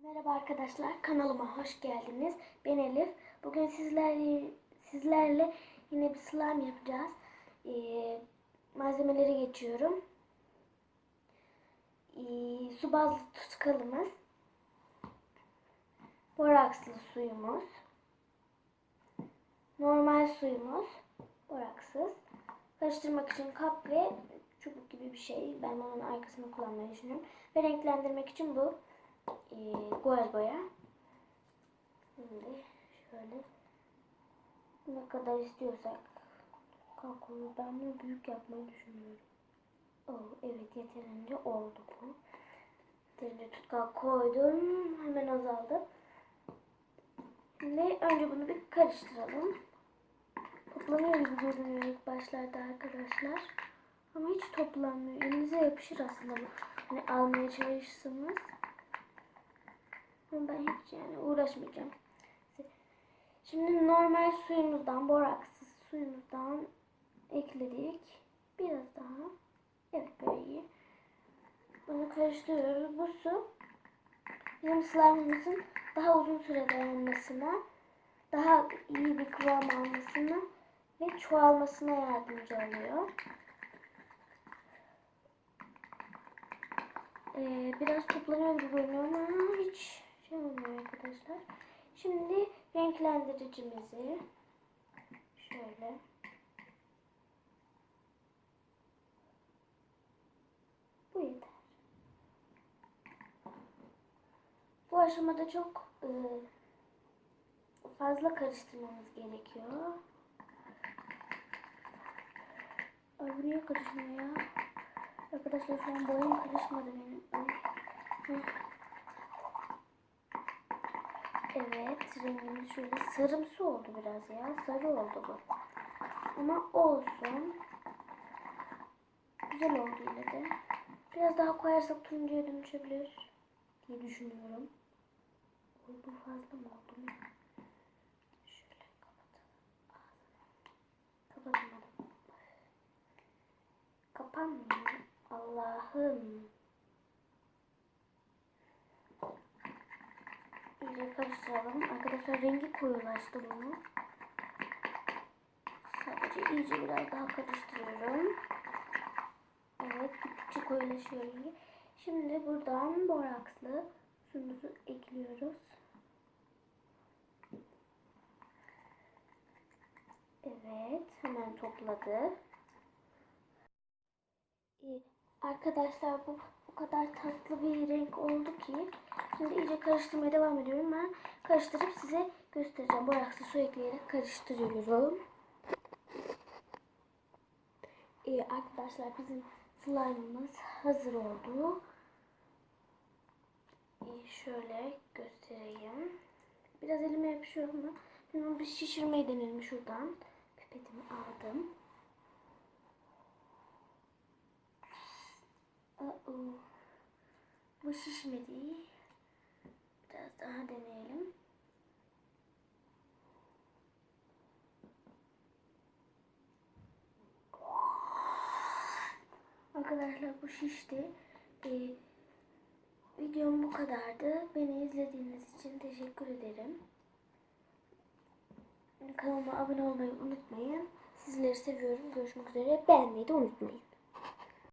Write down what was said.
Merhaba arkadaşlar, kanalıma hoş geldiniz. Ben Elif. Bugün sizlerle yine bir slime yapacağız. Malzemeleri geçiyorum. Su bazlı tutkalımız, borakslı suyumuz, normal suyumuz, boraksız. Karıştırmak için kap ve çubuk gibi bir şey. Ben bunun arkasını kullanmayı düşünüyorum. Ve renklendirmek için bu guaj boya. Şimdi şöyle ne kadar istiyorsak kalkulu, ben bunu büyük yapmayı düşünüyorum. Evet, yeterince oldu bu. Yeterince tutkal koydum. Hemen azaldı. Şimdi önce bunu bir karıştıralım. Toplanıyor gibi görünüyor ilk başlarda arkadaşlar. Ama hiç toplanmıyor. Elinize yapışır aslında bu. Hani almaya çalışırsanız. Ama ben hiç uğraşmayacağım. Şimdi normal suyumuzdan, boraksız suyumuzdan ekledik. Biraz daha. Evet, böyle iyi. Bunu karıştırıyoruz. Bu su bizim slime'ımızın daha uzun süre dayanmasına, daha iyi bir kıvam almasına ve çoğalmasına yardımcı oluyor. Biraz toplanıyor gibi görünüyor ama hiç şey olmuyor arkadaşlar. Şimdi renklendiricimizi şöyle bu yeter. Bu aşamada çok fazla karıştırmamız gerekiyor. Ay, bu niye karışmıyor ya? Arkadaşlar şu an boyam karışmadı benim. Evet, rengimiz şöyle sarımsı oldu biraz ya. Sarı oldu bu. Ama olsun. Güzel oldu yine de. Biraz daha koyarsak turuncuya dönüşebilir diye düşünüyorum. Bu fazla mı oldu? Şöyle kapatamadım. Kapanmıyor. Allah'ım. İyice karıştıralım. Arkadaşlar rengi koyulaştı bunu. Sadece iyice biraz daha karıştırıyorum. Evet, gittikçe koyulaşıyor rengi. Şimdi buradan borakslı suyumuzu ekliyoruz. Evet, hemen topladı. Arkadaşlar bu kadar tatlı bir renk oldu ki şimdi iyice karıştırmaya devam ediyorum. Ben karıştırıp size göstereceğim. Borakslı su ekleyerek karıştırıyorum. Arkadaşlar bizim slime'ımız hazır oldu. Şöyle göstereyim. Biraz elime yapışıyor ama şimdi bir şişirmeyi deneyelim şuradan. Pipetimi aldım. Bu şişmedi. Biraz daha deneyelim. Arkadaşlar bu şişti. Videom bu kadardı. Beni izlediğiniz için teşekkür ederim. Kanalıma abone olmayı unutmayın. Sizleri seviyorum. Görüşmek üzere. Beğenmeyi de unutmayın.